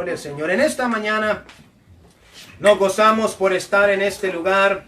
Gloria al Señor. En esta mañana nos gozamos por estar en este lugar.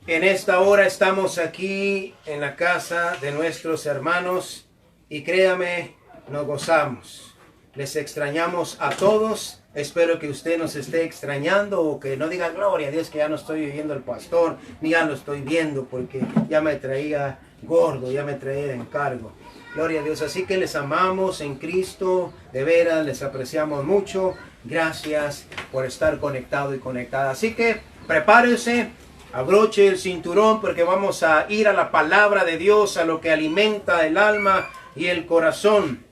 En esta hora estamos aquí en la casa de nuestros hermanos y créame, nos gozamos. Les extrañamos a todos. Espero que usted nos esté extrañando o que no diga gloria a Dios que ya no estoy viendo al pastor, ni ya lo estoy viendo porque ya me traía gordo, ya me traía de encargo. Gloria a Dios. Así que les amamos en Cristo, de veras les apreciamos mucho. Gracias por estar conectado y conectada. Así que prepárese, abroche el cinturón porque vamos a ir a la palabra de Dios, a lo que alimenta el alma y el corazón.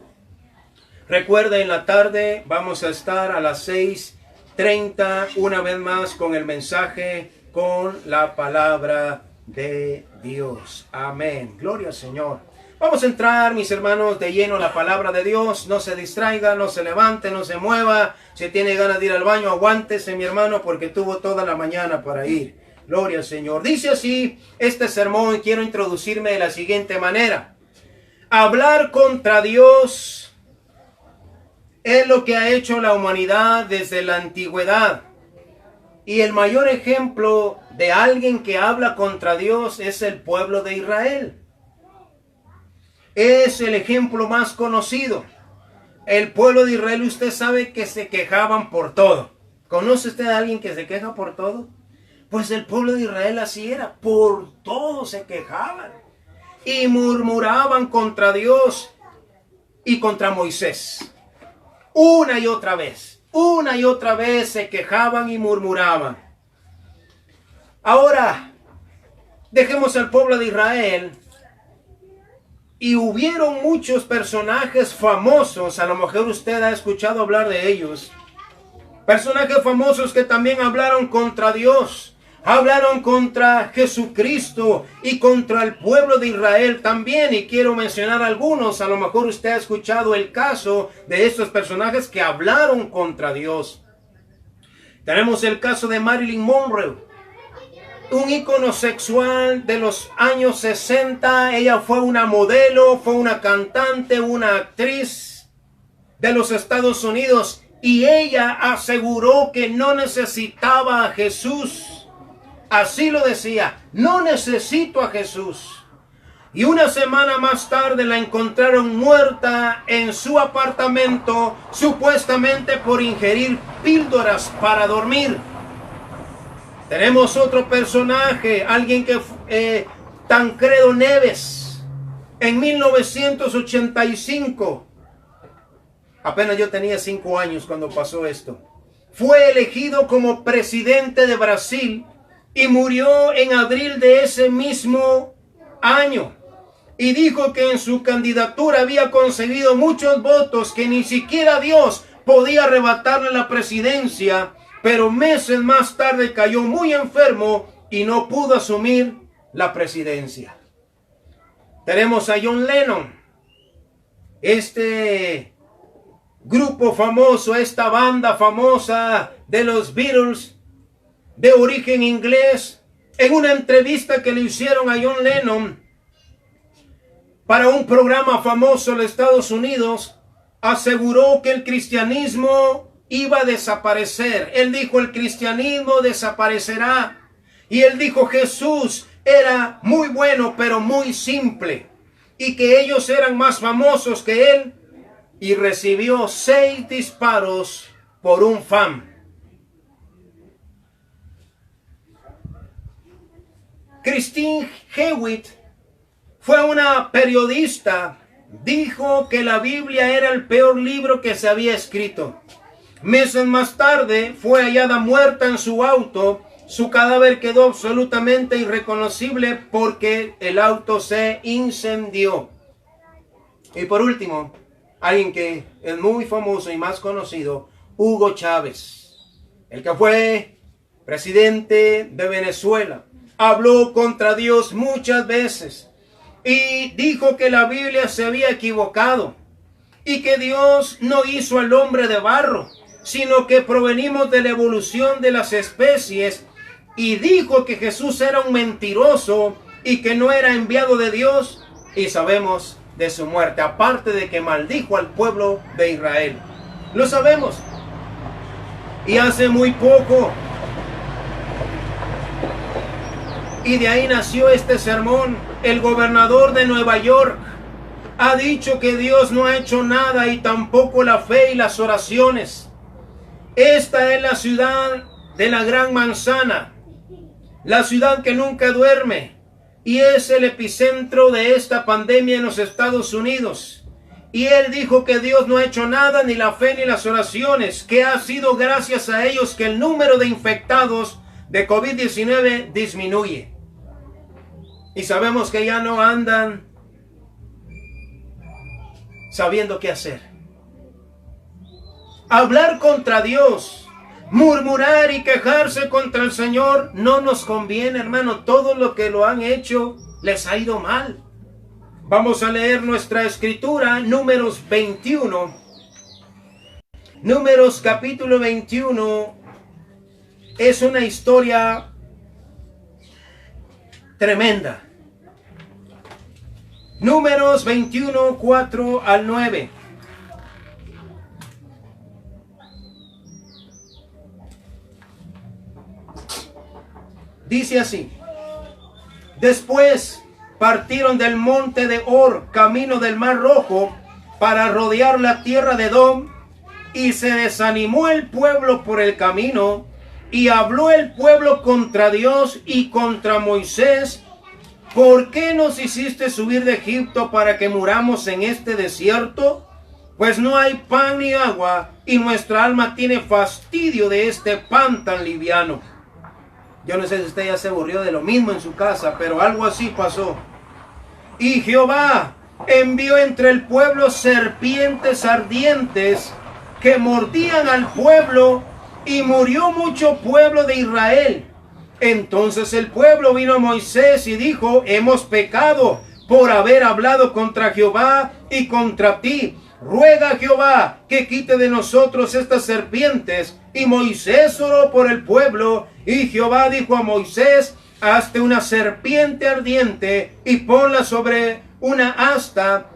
Recuerda, en la tarde vamos a estar a las 6:30 una vez más con el mensaje, con la palabra de Dios. Amén. Gloria al Señor. Vamos a entrar, mis hermanos, de lleno a la palabra de Dios. No se distraiga, no se levante, no se mueva. Si tiene ganas de ir al baño, aguántese, mi hermano, porque tuvo toda la mañana para ir. Gloria al Señor. Dice así este sermón y quiero introducirme de la siguiente manera. Hablar contra Dios es lo que ha hecho la humanidad desde la antigüedad. Y el mayor ejemplo de alguien que habla contra Dios es el pueblo de Israel. Es el ejemplo más conocido. El pueblo de Israel, usted sabe que se quejaban por todo. ¿Conoce usted a alguien que se queja por todo? Pues el pueblo de Israel así era. Por todo se quejaban. Y murmuraban contra Dios y contra Moisés. Una y otra vez se quejaban y murmuraban. Ahora, dejemos al pueblo de Israel. Y hubieron muchos personajes famosos, a lo mejor usted ha escuchado hablar de ellos. Personajes famosos que también hablaron contra Dios, hablaron contra Jesucristo y contra el pueblo de Israel también. Y quiero mencionar algunos, a lo mejor usted ha escuchado el caso de estos personajes que hablaron contra Dios. Tenemos el caso de Marilyn Monroe. Un ícono sexual de los años 60. Ella fue una modelo, fue una cantante, una actriz de los Estados Unidos. Y ella aseguró que no necesitaba a Jesús. Así lo decía, no necesito a Jesús. Y una semana más tarde la encontraron muerta en su apartamento, supuestamente por ingerir píldoras para dormir. Tenemos otro personaje, alguien que Tancredo Neves, en 1985, apenas yo tenía 5 años cuando pasó esto, fue elegido como presidente de Brasil y murió en abril de ese mismo año. Y dijo que en su candidatura había conseguido muchos votos, que ni siquiera Dios podía arrebatarle la presidencia. Pero meses más tarde cayó muy enfermo y no pudo asumir la presidencia. Tenemos a John Lennon. Este grupo famoso, esta banda famosa de los Beatles, de origen inglés, en una entrevista que le hicieron a John Lennon para un programa famoso de Estados Unidos, aseguró que el cristianismo iba a desaparecer. Él dijo, el cristianismo desaparecerá. Y él dijo, Jesús era muy bueno, pero muy simple. Y que ellos eran más famosos que él. Y recibió 6 disparos por un fan. Christine Hewitt fue una periodista. Dijo que la Biblia era el peor libro que se había escrito. Meses más tarde fue hallada muerta en su auto. Su cadáver quedó absolutamente irreconocible porque el auto se incendió. Y por último, alguien que es muy famoso y más conocido, Hugo Chávez, el que fue presidente de Venezuela. Habló contra Dios muchas veces y dijo que la Biblia se había equivocado y que Dios no hizo al hombre de barro, sino que provenimos de la evolución de las especies, y dijo que Jesús era un mentiroso y que no era enviado de Dios, y sabemos de su muerte, aparte de que maldijo al pueblo de Israel. Lo sabemos. Y hace muy poco, y de ahí nació este sermón, el gobernador de Nueva York ha dicho que Dios no ha hecho nada y tampoco la fe y las oraciones. Esta es la ciudad de la Gran Manzana, la ciudad que nunca duerme, y es el epicentro de esta pandemia en los Estados Unidos. Y él dijo que Dios no ha hecho nada, ni la fe ni las oraciones, que ha sido gracias a ellos que el número de infectados de COVID-19 disminuye. Y sabemos que ya no andan sabiendo qué hacer. Hablar contra Dios, murmurar y quejarse contra el Señor no nos conviene, hermano. Todo lo que lo han hecho les ha ido mal. Vamos a leer nuestra escritura, Números 21. Números capítulo 21 es una historia tremenda. Números 21, 4 al 9. Dice así: después partieron del monte de Or, camino del Mar Rojo, para rodear la tierra de Edom, y se desanimó el pueblo por el camino, y habló el pueblo contra Dios y contra Moisés: ¿por qué nos hiciste subir de Egipto para que muramos en este desierto? Pues no hay pan ni agua, y nuestra alma tiene fastidio de este pan tan liviano. Yo no sé si usted ya se aburrió de lo mismo en su casa, pero algo así pasó. Y Jehová envió entre el pueblo serpientes ardientes que mordían al pueblo, y murió mucho pueblo de Israel. Entonces el pueblo vino a Moisés y dijo: hemos pecado por haber hablado contra Jehová y contra ti. Ruega a Jehová que quite de nosotros estas serpientes. Y Moisés oró por el pueblo, y Jehová dijo a Moisés: hazte una serpiente ardiente y ponla sobre una asta,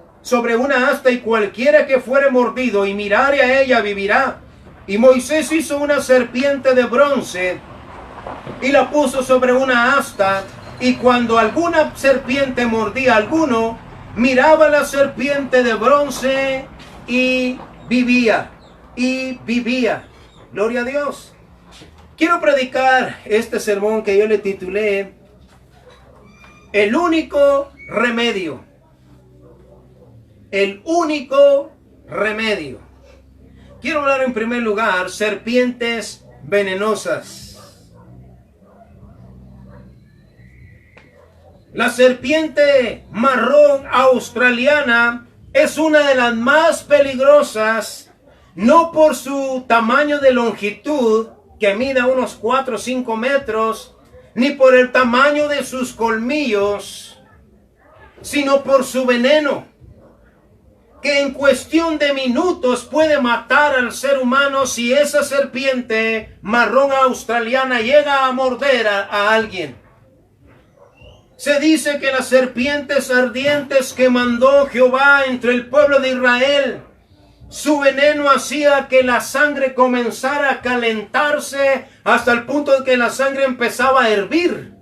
y cualquiera que fuere mordido y mirare a ella vivirá. Y Moisés hizo una serpiente de bronce y la puso sobre una asta, y cuando alguna serpiente mordía a alguno, miraba la serpiente de bronce y vivía. Gloria a Dios. Quiero predicar este sermón que yo le titulé El único remedio. El único remedio. Quiero hablar en primer lugar serpientes venenosas. La serpiente marrón australiana es una de las más peligrosas, no por su tamaño de longitud, que mide unos 4 o 5 metros, ni por el tamaño de sus colmillos, sino por su veneno, que en cuestión de minutos puede matar al ser humano si esa serpiente marrón australiana llega a morder a alguien. Se dice que las serpientes ardientes que mandó Jehová entre el pueblo de Israel, su veneno hacía que la sangre comenzara a calentarse hasta el punto de que la sangre empezaba a hervir.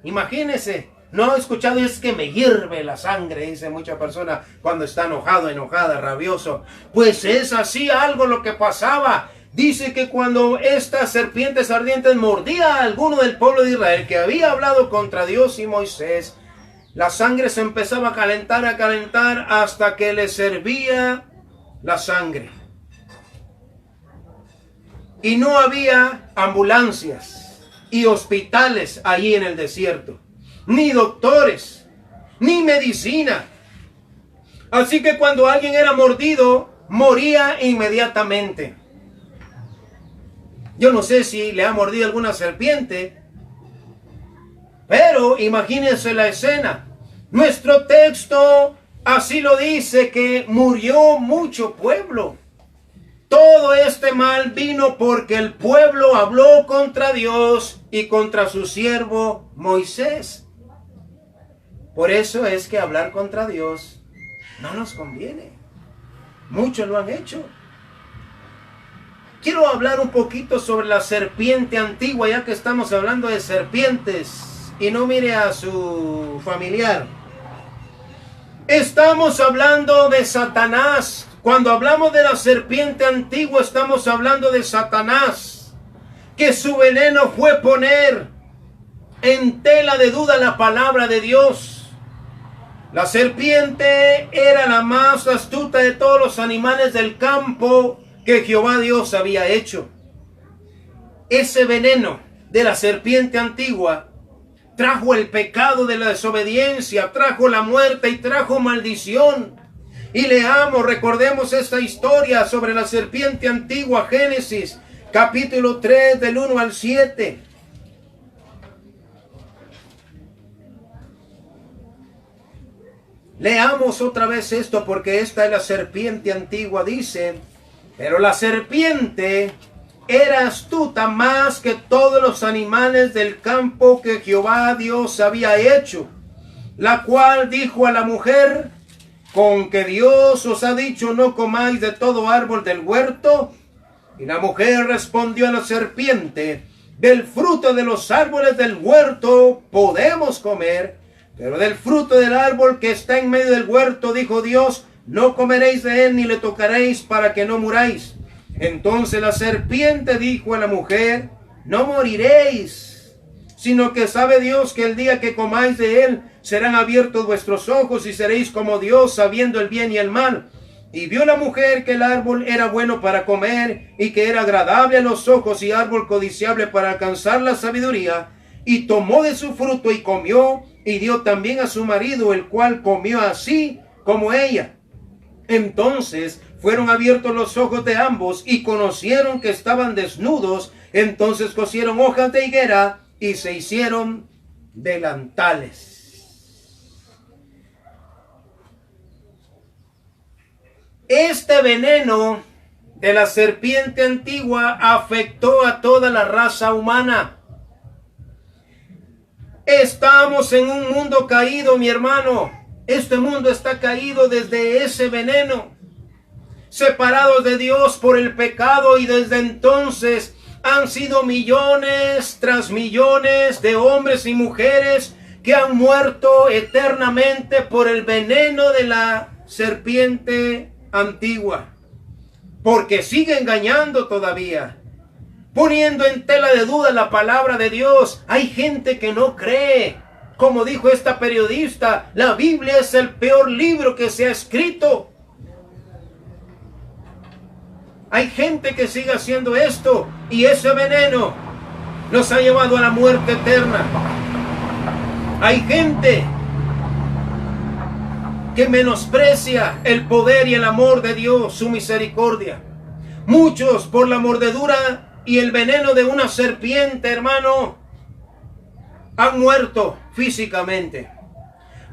Imagínense, no he escuchado: es que me hierve la sangre, dice mucha persona cuando está enojado, enojada, rabioso. Pues es así algo lo que pasaba. Dice que cuando estas serpientes ardientes mordía a alguno del pueblo de Israel que había hablado contra Dios y Moisés, la sangre se empezaba a calentar hasta que le servía la sangre. Y no había ambulancias y hospitales allí en el desierto, ni doctores, ni medicina. Así que cuando alguien era mordido, moría inmediatamente. Yo no sé si le ha mordido alguna serpiente, pero imagínense la escena. Nuestro texto así lo dice, que murió mucho pueblo. Todo este mal vino porque el pueblo habló contra Dios y contra su siervo Moisés. Por eso es que hablar contra Dios no nos conviene. Muchos lo han hecho. quiero hablar un poquito sobre la serpiente antigua, ya que estamos hablando de serpientes. Y no mire a su familiar. Estamos hablando de Satanás. Cuando hablamos de la serpiente antigua, estamos hablando de Satanás, que su veneno fue poner en tela de duda la palabra de Dios. La serpiente era la más astuta de todos los animales del campo que Jehová Dios había hecho. Ese veneno de la serpiente antigua trajo el pecado de la desobediencia, trajo la muerte y trajo maldición. Y leamos, recordemos esta historia sobre la serpiente antigua, Génesis capítulo 3 del 1 al 7. Leamos otra vez esto porque esta es la serpiente antigua. Dice: pero la serpiente era astuta más que todos los animales del campo que Jehová Dios había hecho, la cual dijo a la mujer: ¿con que Dios os ha dicho no comáis de todo árbol del huerto? Y la mujer respondió a la serpiente: del fruto de los árboles del huerto podemos comer, pero del fruto del árbol que está en medio del huerto, dijo Dios, no comeréis de él ni le tocaréis para que no muráis. Entonces la serpiente dijo a la mujer: no moriréis, sino que sabe Dios que el día que comáis de él serán abiertos vuestros ojos y seréis como Dios, sabiendo el bien y el mal. Y vio la mujer que el árbol era bueno para comer y que era agradable a los ojos y árbol codiciable para alcanzar la sabiduría, y tomó de su fruto y comió, y dio también a su marido, el cual comió así como ella. Entonces fueron abiertos los ojos de ambos y conocieron que estaban desnudos. Entonces cosieron hojas de higuera y se hicieron delantales. Este veneno de la serpiente antigua afectó a toda la raza humana. Estamos en un mundo caído, mi hermano. Este mundo está caído desde ese veneno, separados de Dios por el pecado, y desde entonces han sido millones tras millones de hombres y mujeres que han muerto eternamente por el veneno de la serpiente antigua, porque sigue engañando todavía, poniendo en tela de duda la palabra de Dios. Hay gente que no cree. Como dijo esta periodista, la Biblia es el peor libro que se ha escrito. Hay gente que sigue haciendo esto, y ese veneno nos ha llevado a la muerte eterna. Hay gente que menosprecia el poder y el amor de Dios, su misericordia. Muchos, por la mordedura y el veneno de una serpiente, hermano, han muerto físicamente.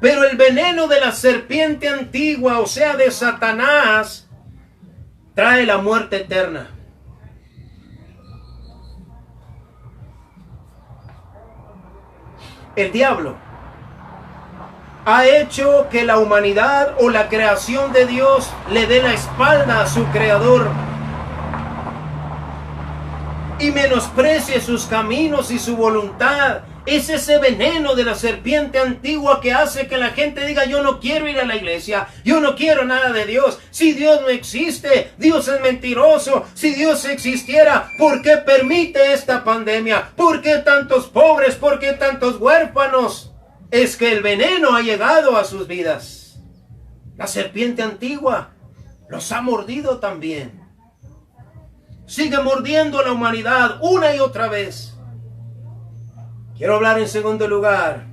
Pero el veneno de la serpiente antigua, o sea, de Satanás, trae la muerte eterna. El diablo ha hecho que la humanidad o la creación de Dios le dé la espalda a su creador y menosprecie sus caminos y su voluntad. Es ese veneno de la serpiente antigua que hace que la gente diga: yo no quiero ir a la iglesia, yo no quiero nada de Dios. Si Dios no existe, Dios es mentiroso. Si Dios existiera, ¿por qué permite esta pandemia? ¿Por qué tantos pobres? ¿Por qué tantos huérfanos? Es que el veneno ha llegado a sus vidas. La serpiente antigua los ha mordido también. Sigue mordiendo a la humanidad una y otra vez. Quiero hablar en segundo lugar,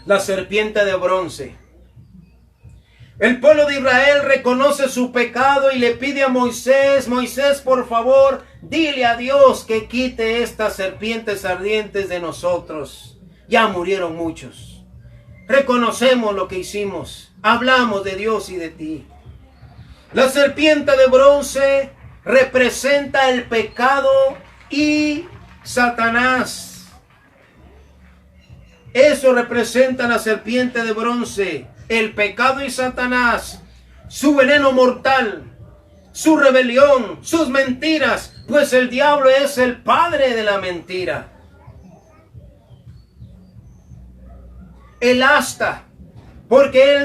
la serpiente de bronce. El pueblo de Israel reconoce su pecado y le pide a Moisés: Moisés, por favor, dile a Dios que quite estas serpientes ardientes de nosotros. Ya murieron muchos. Reconocemos lo que hicimos. Hablamos de Dios y de ti. La serpiente de bronce representa el pecado y Satanás. Eso representa la serpiente de bronce, el pecado y Satanás, su veneno mortal. su rebelión, sus mentiras, pues el diablo es el padre de la mentira. El asta, porque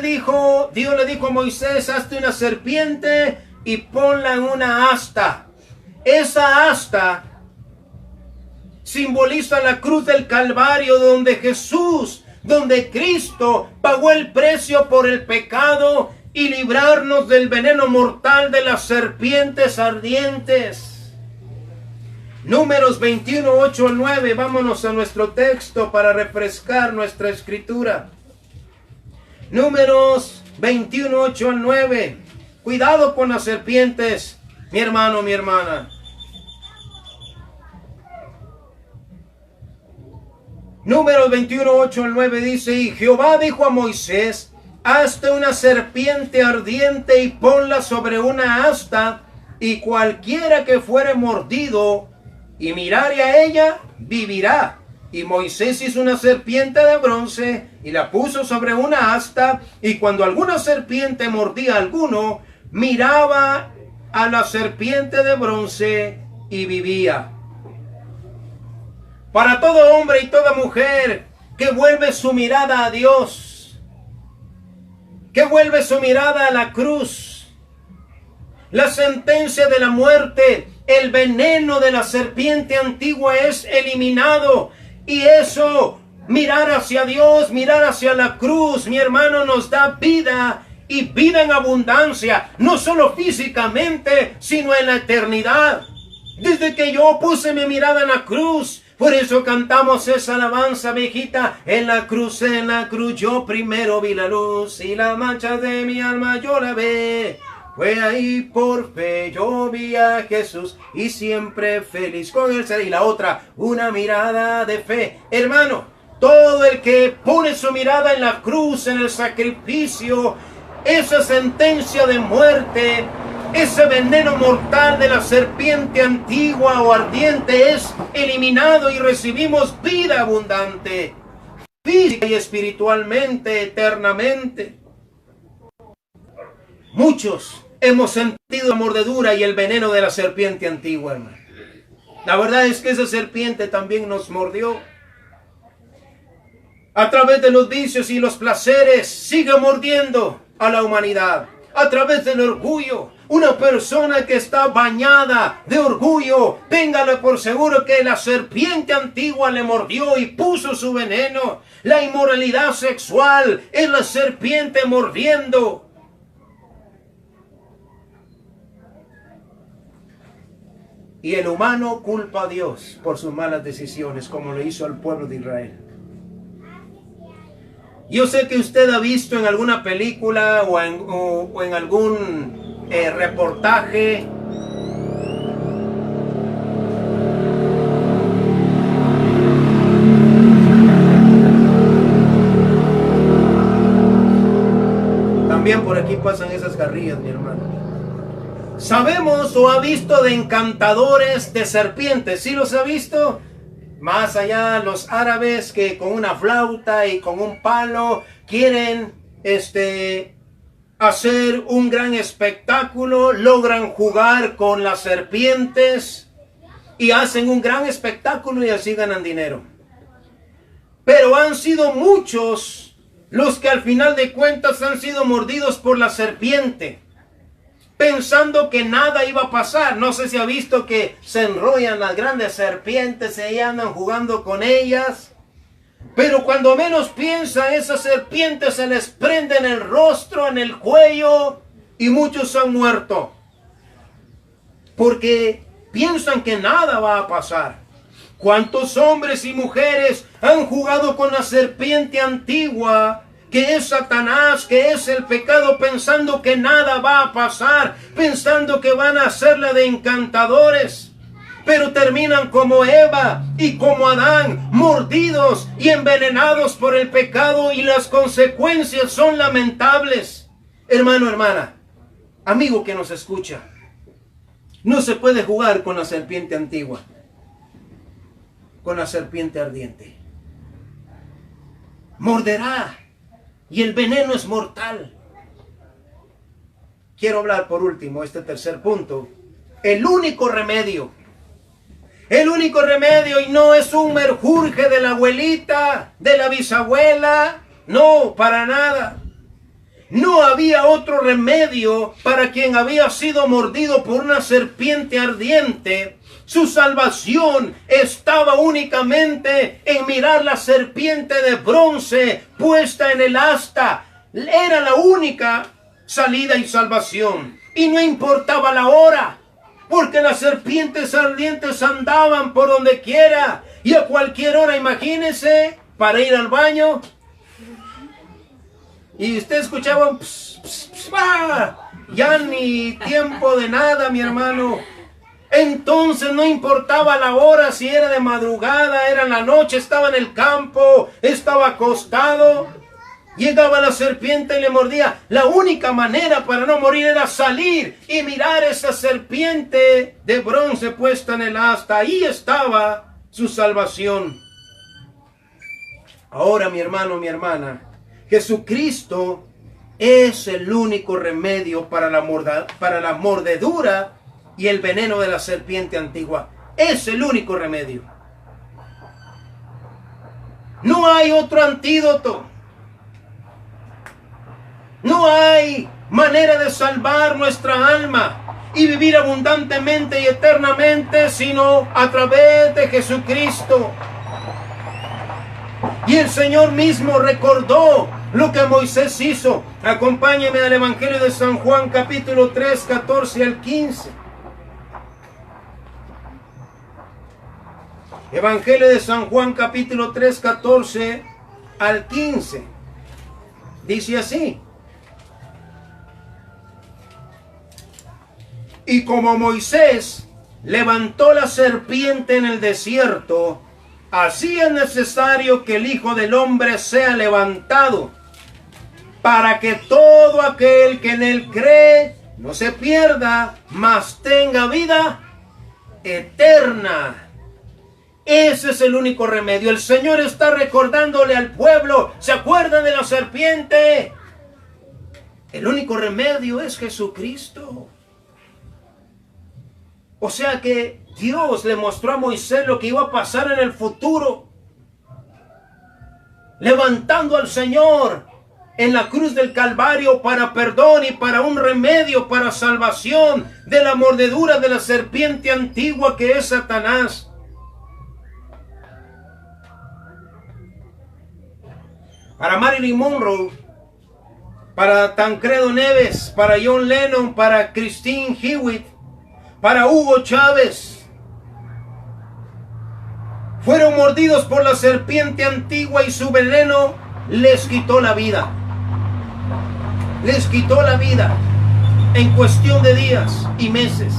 Dios le dijo a Moisés, hazte una serpiente y ponla en una asta. Esa asta simboliza la cruz del Calvario, donde Cristo pagó el precio por el pecado y librarnos del veneno mortal de las serpientes ardientes. Números 21, 8 al 9. Vámonos a nuestro texto para refrescar nuestra escritura. Números 21, 8 al 9. Cuidado con las serpientes, mi hermano, mi hermana. Números 21, 8 al 9 dice, y Jehová dijo a Moisés, hazte una serpiente ardiente y ponla sobre una asta, y cualquiera que fuere mordido y mirare a ella, vivirá. Y Moisés hizo una serpiente de bronce y la puso sobre una asta, y cuando alguna serpiente mordía a alguno, miraba a la serpiente de bronce y vivía. Para todo hombre y toda mujer que vuelve su mirada a Dios, que vuelve su mirada a la cruz, la sentencia de la muerte, el veneno de la serpiente antigua es eliminado. Y eso, mirar hacia Dios, mirar hacia la cruz, mi hermano, nos da vida y vida en abundancia, no solo físicamente, sino en la eternidad. Desde que yo puse mi mirada en la cruz, por eso cantamos esa alabanza viejita, en la cruz, yo primero vi la luz y la mancha de mi alma yo la ve. Fue ahí por fe, yo vi a Jesús y siempre feliz con él seré. Y la otra, una mirada de fe. Hermano, todo el que pone su mirada en la cruz, en el sacrificio, esa sentencia de muerte, ese veneno mortal de la serpiente antigua o ardiente es eliminado y recibimos vida abundante, física y espiritualmente, eternamente. Muchos hemos sentido la mordedura y el veneno de la serpiente antigua, hermano. La verdad es que esa serpiente también nos mordió. A través de los vicios y los placeres sigue mordiendo a la humanidad. A través del orgullo. Una persona que está bañada de orgullo, téngale por seguro que la serpiente antigua le mordió y puso su veneno. La inmoralidad sexual es la serpiente mordiendo. Y el humano culpa a Dios por sus malas decisiones, como lo hizo al pueblo de Israel. Yo sé que usted ha visto en alguna película o en algún reportaje también por aquí pasan esas garrillas, mi hermano. Sabemos o ha visto de encantadores de serpientes. ¿Sí los ha visto? Más allá los árabes que con una flauta y con un palo quieren hacer un gran espectáculo, logran jugar con las serpientes y hacen un gran espectáculo y así ganan dinero. Pero han sido muchos los que al final de cuentas han sido mordidos por la serpiente, pensando que nada iba a pasar. No sé si ha visto que se enrollan las grandes serpientes y andan jugando con ellas. Pero cuando menos piensan, esas serpientes se les prende en el rostro, en el cuello, y muchos han muerto. Porque piensan que nada va a pasar. ¿Cuántos hombres y mujeres han jugado con la serpiente antigua, que es Satanás, que es el pecado, pensando que nada va a pasar, pensando que van a hacerla de encantadores? Pero terminan como Eva y como Adán, mordidos y envenenados por el pecado, y las consecuencias son lamentables. Hermano, hermana, amigo que nos escucha, no se puede jugar con la serpiente antigua, con la serpiente ardiente. Morderá y el veneno es mortal. quiero hablar por último, este tercer punto. El único remedio. El único remedio, y no es un menjurje de la abuelita, de la bisabuela. No, para nada. No había otro remedio para quien había sido mordido por una serpiente ardiente. Su salvación estaba únicamente en mirar la serpiente de bronce puesta en el asta. Era la única salida y salvación. Y no importaba la hora, porque las serpientes ardientes andaban por donde quiera y a cualquier hora, imagínense, para ir al baño. Y usted escuchaba un ps, ps, ps, ¡ah! Ya ni tiempo de nada, mi hermano. Entonces no importaba la hora, si era de madrugada, era en la noche, estaba en el campo, estaba acostado. Llegaba la serpiente y le mordía. La única manera para no morir era salir y mirar esa serpiente de bronce puesta en el asta. Ahí estaba su salvación. Ahora, mi hermano, mi hermana, Jesucristo es el único remedio para la mordedura y el veneno de la serpiente antigua. Es el único remedio. No hay otro antídoto. No hay manera de salvar nuestra alma y vivir abundantemente y eternamente sino a través de Jesucristo. Y el Señor mismo recordó lo que Moisés hizo. Acompáñeme al Evangelio de San Juan, capítulo 3, 14 al 15. Evangelio de San Juan, capítulo 3, 14 al 15. Dice así: y como Moisés levantó la serpiente en el desierto, así es necesario que el Hijo del Hombre sea levantado, para que todo aquel que en él cree no se pierda, mas tenga vida eterna. Ese es el único remedio. El Señor está recordándole al pueblo. ¿Se acuerdan de la serpiente? El único remedio es Jesucristo. O sea que Dios le mostró a Moisés lo que iba a pasar en el futuro, levantando al Señor en la cruz del Calvario para perdón y para un remedio, para salvación de la mordedura de la serpiente antigua que es Satanás. Para Marilyn Monroe, para Tancredo Neves, para John Lennon, para Christine Hewitt, para Hugo Chávez, fueron mordidos por la serpiente antigua y su veneno les quitó la vida. Les quitó la vida en cuestión de días y meses.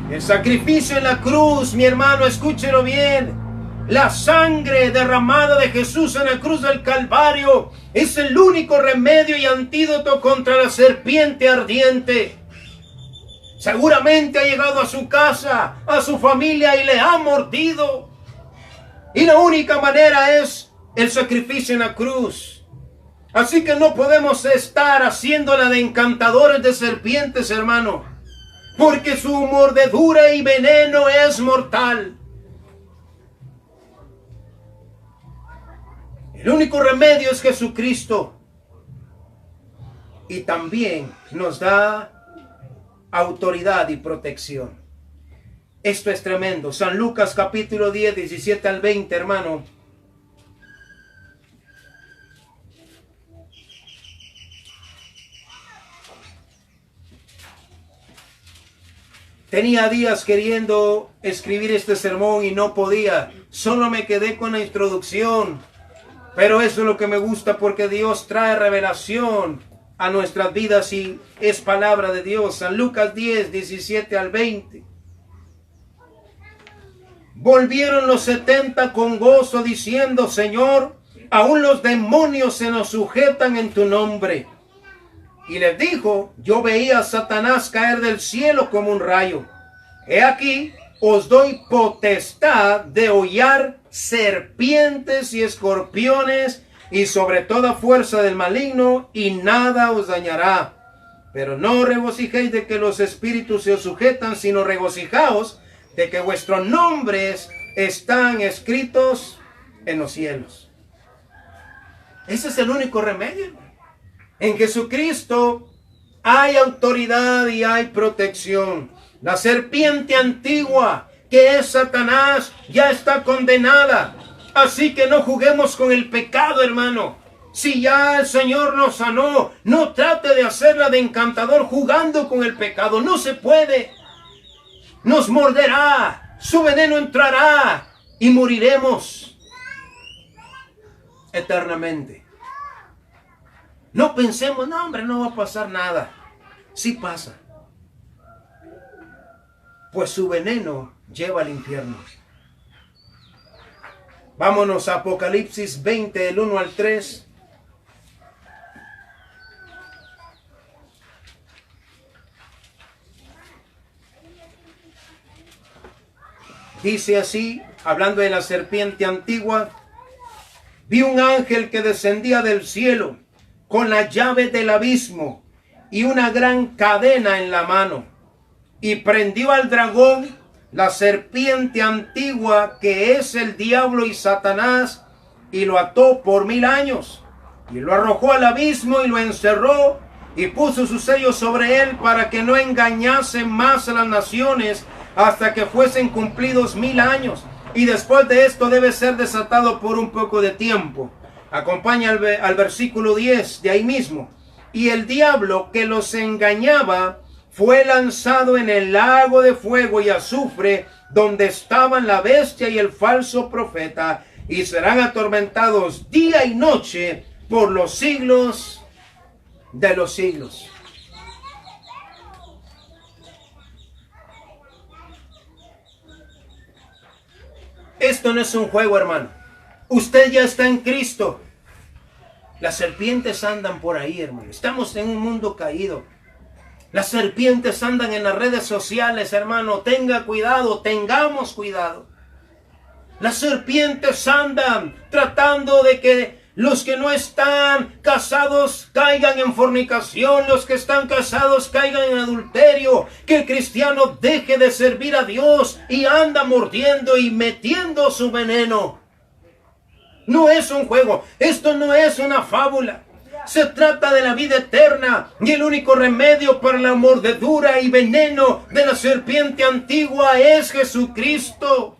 El sacrificio en la cruz, mi hermano, escúchelo bien. La sangre derramada de Jesús en la cruz del Calvario es el único remedio y antídoto contra la serpiente ardiente. Seguramente ha llegado a su casa, a su familia y le ha mordido. Y la única manera es el sacrificio en la cruz. Así que no podemos estar haciéndola de encantadores de serpientes, hermano, porque su mordedura y veneno es mortal. El único remedio es Jesucristo. Y también nos da autoridad y protección. Esto es tremendo. San Lucas capítulo 10, 17 al 20, hermano. Tenía días queriendo escribir este sermón y no podía. Solo me quedé con la introducción. Pero eso es lo que me gusta, porque Dios trae revelación a nuestras vidas y es palabra de Dios. San Lucas 10, 17 al 20. Volvieron los 70 con gozo diciendo: Señor, aún los demonios se nos sujetan en tu nombre. Y les dijo: yo veía a Satanás caer del cielo como un rayo. He aquí, os doy potestad de hollar serpientes y escorpiones y sobre toda fuerza del maligno, y nada os dañará. Pero no regocijéis de que los espíritus se os sujetan, sino regocijaos de que vuestros nombres están escritos en los cielos. Ese es el único remedio. En Jesucristo hay autoridad y hay protección. La serpiente antigua, que es Satanás, ya está condenada. Así que no juguemos con el pecado, hermano. Si ya el Señor nos sanó, no trate de hacerla de encantador jugando con el pecado. No se puede. Nos morderá, su veneno entrará y moriremos eternamente. No pensemos, no hombre, no va a pasar nada. Sí pasa. Pues su veneno lleva al infierno. Vámonos a Apocalipsis 20, del 1 al 3. Dice así, hablando de la serpiente antigua: vi un ángel que descendía del cielo con la llave del abismo y una gran cadena en la mano, y prendió al dragón, la serpiente antigua, que es el diablo y Satanás, y lo ató por 1000 años, y lo arrojó al abismo y lo encerró, y puso su sello sobre él para que no engañase más a las naciones hasta que fuesen cumplidos 1000 años. Y después de esto debe ser desatado por un poco de tiempo. Acompaña al versículo 10 de ahí mismo. Y el diablo que los engañaba fue lanzado en el lago de fuego y azufre, donde estaban la bestia y el falso profeta, y serán atormentados día y noche por los siglos de los siglos. Esto no es un juego, hermano. Usted ya está en Cristo. Las serpientes andan por ahí, hermano. Estamos en un mundo caído. Las serpientes andan en las redes sociales, hermano. Tenga cuidado, tengamos cuidado. Las serpientes andan tratando de que los que no están casados caigan en fornicación, los que están casados caigan en adulterio, que el cristiano deje de servir a Dios y anda mordiendo y metiendo su veneno. No es un juego, esto no es una fábula. Se trata de la vida eterna, y el único remedio para la mordedura y veneno de la serpiente antigua es Jesucristo.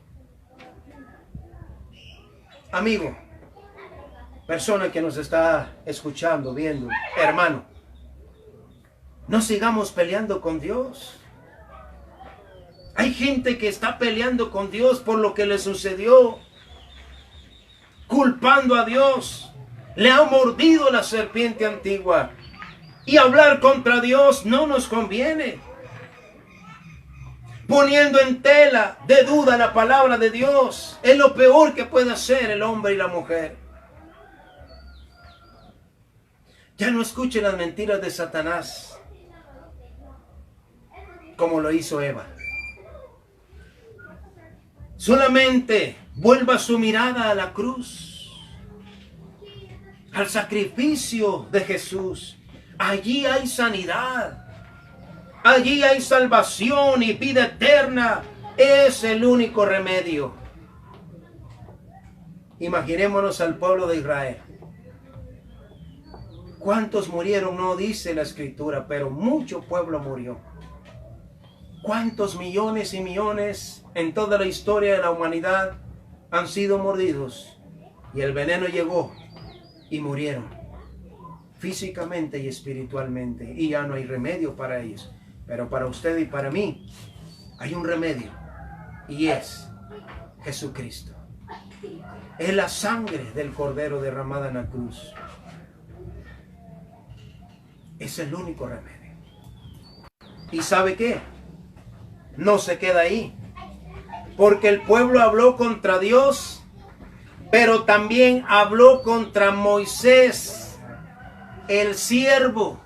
Amigo, persona que nos está escuchando, viendo, hermano, no sigamos peleando con Dios. Hay gente que está peleando con Dios por lo que le sucedió, culpando a Dios. Le ha mordido la serpiente antigua, y hablar contra Dios no nos conviene. Poniendo en tela de duda la palabra de Dios es lo peor que puede hacer el hombre y la mujer. Ya no escuche las mentiras de Satanás como lo hizo Eva. Solamente vuelva su mirada a la cruz, al sacrificio de Jesús. Allí hay sanidad, allí hay salvación y vida eterna. Es el único remedio. Imaginémonos al pueblo de Israel. ¿Cuántos murieron? No dice la Escritura, pero mucho pueblo murió. ¿Cuántos millones y millones en toda la historia de la humanidad han sido mordidos? Y el veneno llegó y murieron, físicamente y espiritualmente, y ya no hay remedio para ellos. Pero para usted y para mí hay un remedio, y es Jesucristo. Es la sangre del Cordero derramada en la cruz. Es el único remedio. ¿Y sabe qué? No se queda ahí, porque el pueblo habló contra Dios, pero también habló contra Moisés, el siervo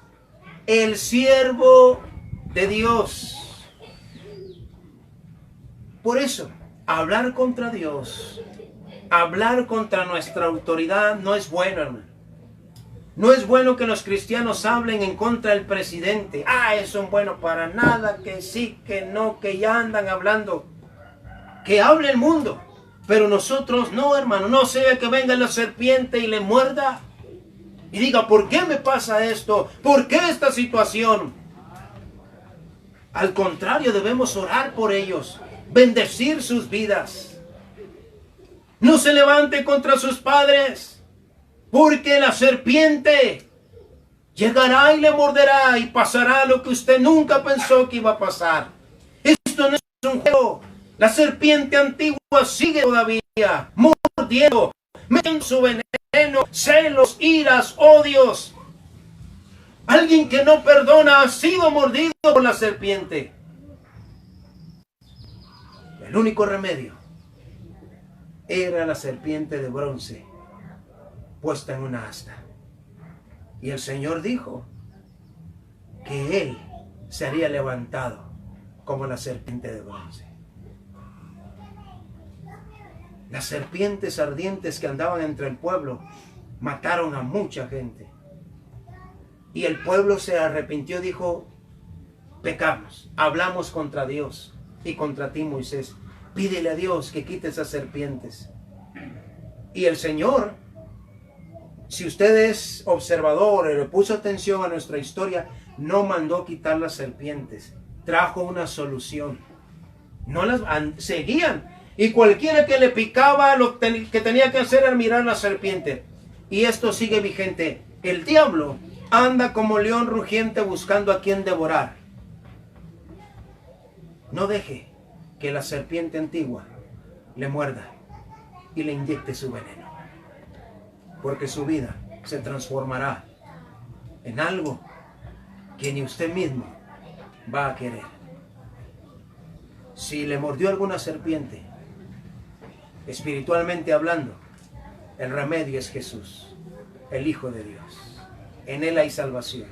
de Dios. Por eso, hablar contra Dios, hablar contra nuestra autoridad no es bueno, hermano. No es bueno que los cristianos hablen en contra del presidente. Ah, eso es bueno para nada, que sí, que no, que ya andan hablando. Que hable el mundo. Pero nosotros no, hermano. No sea que venga la serpiente y le muerda y diga, ¿por qué me pasa esto? ¿Por qué esta situación? Al contrario, debemos orar por ellos, bendecir sus vidas. No se levante contra sus padres, porque la serpiente llegará y le morderá y pasará lo que usted nunca pensó que iba a pasar. Esto no es un juego. La serpiente antigua sigue todavía mordiendo, metiendo su veneno, celos, iras, odios. Alguien que no perdona ha sido mordido por la serpiente. El único remedio era la serpiente de bronce puesta en una asta. Y el Señor dijo que Él se haría levantado como la serpiente de bronce. Las serpientes ardientes que andaban entre el pueblo mataron a mucha gente. Y el pueblo se arrepintió, dijo, pecamos, hablamos contra Dios y contra ti, Moisés. Pídele a Dios que quite esas serpientes. Y el Señor, si usted es observador y le puso atención a nuestra historia, no mandó quitar las serpientes. Trajo una solución. No las seguían. Y cualquiera que le picaba, lo que tenía que hacer era mirar la serpiente. Y esto sigue vigente. El diablo anda como león rugiente buscando a quien devorar. No deje que la serpiente antigua le muerda y le inyecte su veneno, porque su vida se transformará en algo que ni usted mismo va a querer. Si le mordió alguna serpiente, espiritualmente hablando, el remedio es Jesús, el Hijo de Dios. En Él hay salvación,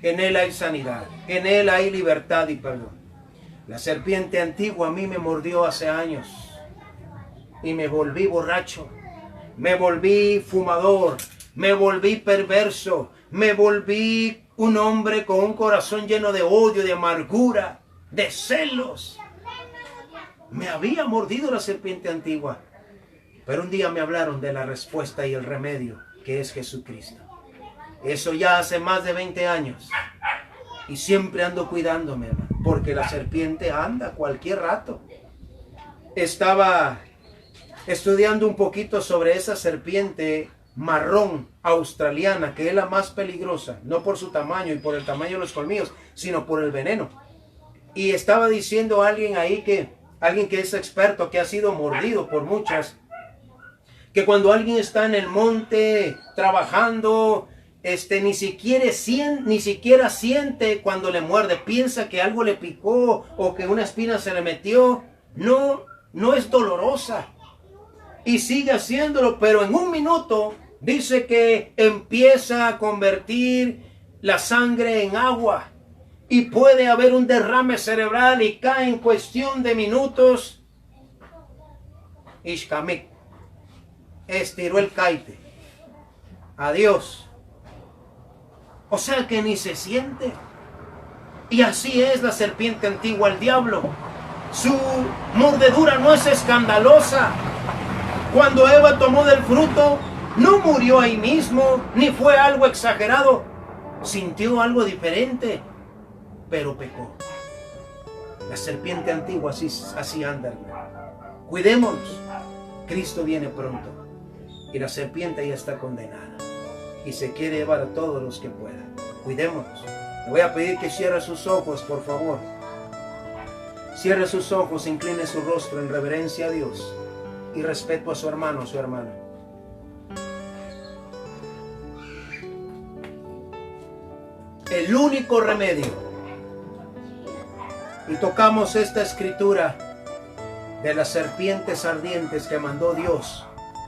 en Él hay sanidad, en Él hay libertad y perdón. La serpiente antigua a mí me mordió hace años y me volví borracho, me volví fumador, me volví perverso, me volví un hombre con un corazón lleno de odio, de amargura, de celos. Me había mordido la serpiente antigua, pero un día me hablaron de la respuesta y el remedio, que es Jesucristo. Eso ya hace más de 20 años. Y siempre ando cuidándome, hermano, porque la serpiente anda cualquier rato. Estaba estudiando un poquito sobre esa serpiente marrón australiana, que es la más peligrosa, no por su tamaño y por el tamaño de los colmillos, sino por el veneno. Y estaba diciendo alguien ahí alguien que es experto, que ha sido mordido por muchas, que cuando alguien está en el monte trabajando, ni siquiera siente cuando le muerde, piensa que algo le picó o que una espina se le metió. No es dolorosa y sigue haciéndolo, pero en un minuto dice que empieza a convertir la sangre en agua y puede haber un derrame cerebral y cae en cuestión de minutos. Ishkamik estiró el caite. Adiós. O sea que ni se siente. Y así es la serpiente antigua, el diablo. Su mordedura no es escandalosa. Cuando Eva tomó del fruto, no murió ahí mismo, ni fue algo exagerado. Sintió algo diferente, pero pecó. La serpiente antigua así anda, hermano. Cuidémonos. Cristo viene pronto. Y la serpiente ya está condenada. Y se quiere llevar a todos los que puedan. Cuidémonos. Le voy a pedir que cierre sus ojos, por favor. Cierre sus ojos, incline su rostro en reverencia a Dios y respeto a su hermano o su hermana. El único remedio. Y tocamos esta escritura de las serpientes ardientes que mandó Dios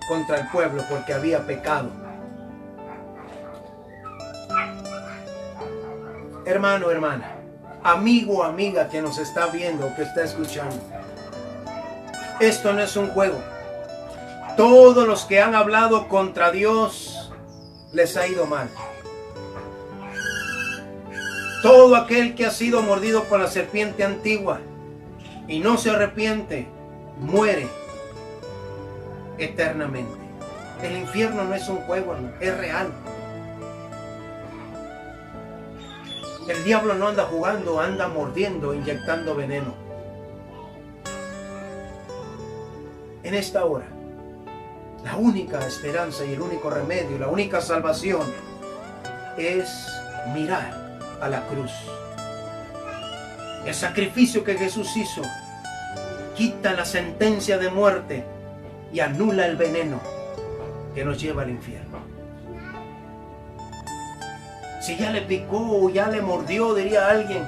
contra el pueblo porque había pecado. Hermano, hermana, amigo o amiga que nos está viendo o que está escuchando, esto no es un juego. Todos los que han hablado contra Dios les ha ido mal. Todo aquel que ha sido mordido por la serpiente antigua y no se arrepiente, muere eternamente. El infierno no es un juego, no, es real. El diablo no anda jugando, anda mordiendo, inyectando veneno. En esta hora, la única esperanza y el único remedio, la única salvación es mirar a la cruz. El sacrificio que Jesús hizo quita la sentencia de muerte y anula el veneno que nos lleva al infierno. Si ya le picó o ya le mordió, diría alguien,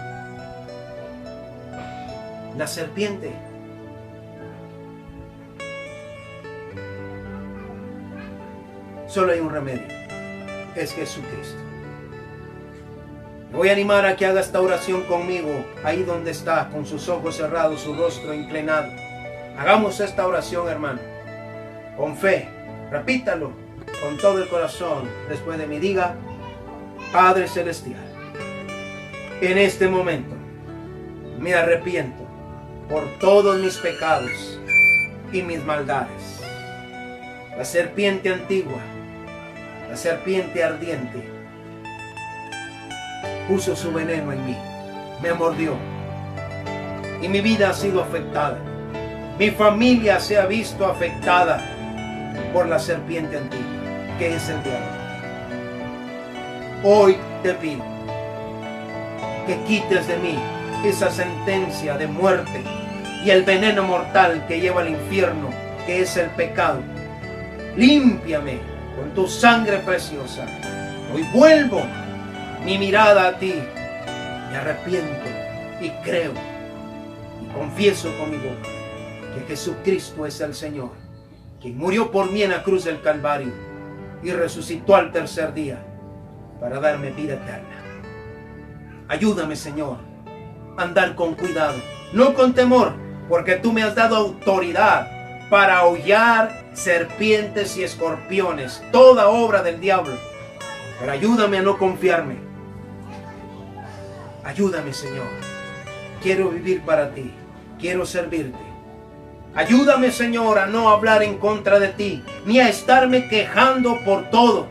la serpiente, solo hay un remedio, es Jesucristo. Me voy a animar a que haga esta oración conmigo, ahí donde está, con sus ojos cerrados, su rostro inclinado. Hagamos esta oración, hermano, con fe. Repítalo con todo el corazón. Después de mí diga: Padre Celestial, en este momento me arrepiento por todos mis pecados y mis maldades. La serpiente antigua, la serpiente ardiente, puso su veneno en mí, me mordió y mi vida ha sido afectada. Mi familia se ha visto afectada por la serpiente antigua, que es el diablo. Hoy te pido que quites de mí esa sentencia de muerte y el veneno mortal que lleva al infierno, que es el pecado. Límpiame con tu sangre preciosa. Hoy vuelvo mi mirada a ti, me arrepiento y creo y confieso con mi boca que Jesucristo es el Señor, quien murió por mí en la cruz del Calvario y resucitó al tercer día para darme vida eterna. Ayúdame, Señor, a andar con cuidado, no con temor, porque tú me has dado autoridad para aullar serpientes y escorpiones, toda obra del diablo. Pero ayúdame a no confiarme. Ayúdame, Señor. Quiero vivir para ti. Quiero servirte. Ayúdame, Señor, a no hablar en contra de ti, ni a estarme quejando por todo.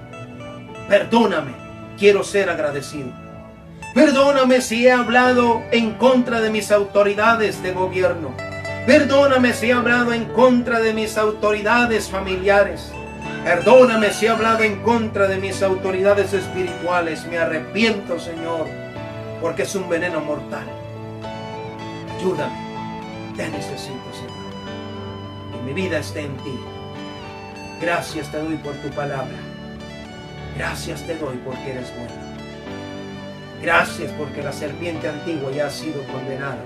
Perdóname. Quiero ser agradecido. Perdóname si he hablado en contra de mis autoridades de gobierno. Perdóname si he hablado en contra de mis autoridades familiares. Perdóname si he hablado en contra de mis autoridades espirituales. Me arrepiento, Señor, porque es un veneno mortal. Ayúdame. Te necesito, Señor. Que mi vida esté en ti. Gracias te doy por tu palabra. Gracias te doy porque eres bueno. Gracias porque la serpiente antigua ya ha sido condenada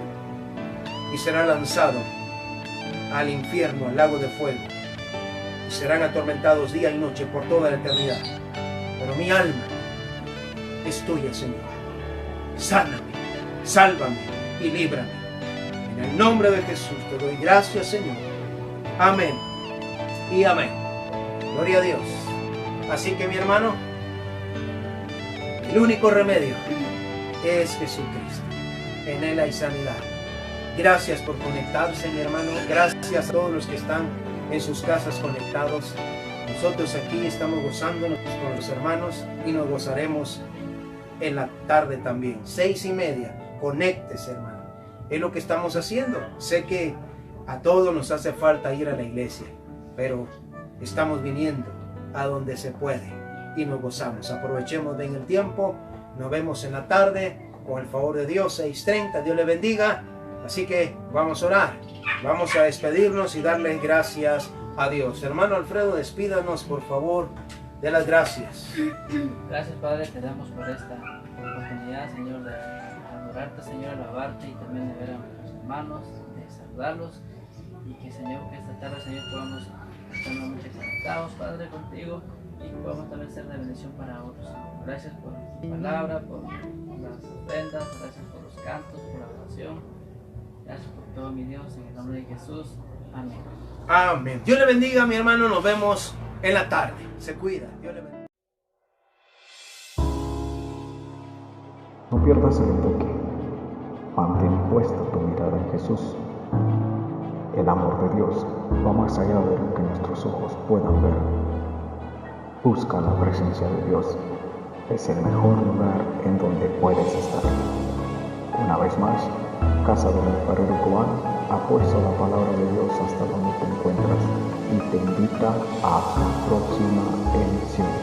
y será lanzado al infierno, al lago de fuego, y serán atormentados día y noche por toda la eternidad. Pero mi alma es tuya, Señor. Sáname, sálvame y líbrame. En el nombre de Jesús te doy gracias, Señor. Amén y amén. Gloria a Dios. Así que, mi hermano, el único remedio es Jesucristo. En Él hay sanidad. Gracias por conectarse, mi hermano. Gracias a todos los que están en sus casas conectados. Nosotros aquí estamos gozándonos con los hermanos y nos gozaremos en la tarde también. 6:30. Conéctese, hermano. Es lo que estamos haciendo. Sé que a todos nos hace falta ir a la iglesia, pero estamos viniendo a donde se puede y nos gozamos. Aprovechemos bien el tiempo. Nos vemos en la tarde con el favor de Dios, 6:30. Dios le bendiga. Así que vamos a orar. Vamos a despedirnos y darle gracias a Dios. Hermano Alfredo, despídanos, por favor. De las gracias. Gracias, Padre, te damos por esta oportunidad, Señor, de adorarte, Señor, alabarte y también de ver a nuestros hermanos, de saludarlos y que, Señor, que esta tarde, Señor, podamos estar nuevamente conectados, Padre, contigo y que podamos también ser de bendición para otros. Gracias por tu palabra, por las ofrendas, gracias por los cantos, por la oración. Gracias por todo, mi Dios, en el nombre de Jesús. Amén. Amén. Dios le bendiga, mi hermano. Nos vemos en la tarde. Se cuida. Dios le bendiga. No pierdas el enfoque. Mantén puesta tu mirada en Jesús. El amor de Dios va más allá de lo que nuestros ojos puedan ver. Busca la presencia de Dios. Es el mejor lugar en donde puedes estar. Una vez más, Casa del Alfarero Cubano apuesta la palabra de Dios hasta donde te encuentras y te invita a su próxima emisión.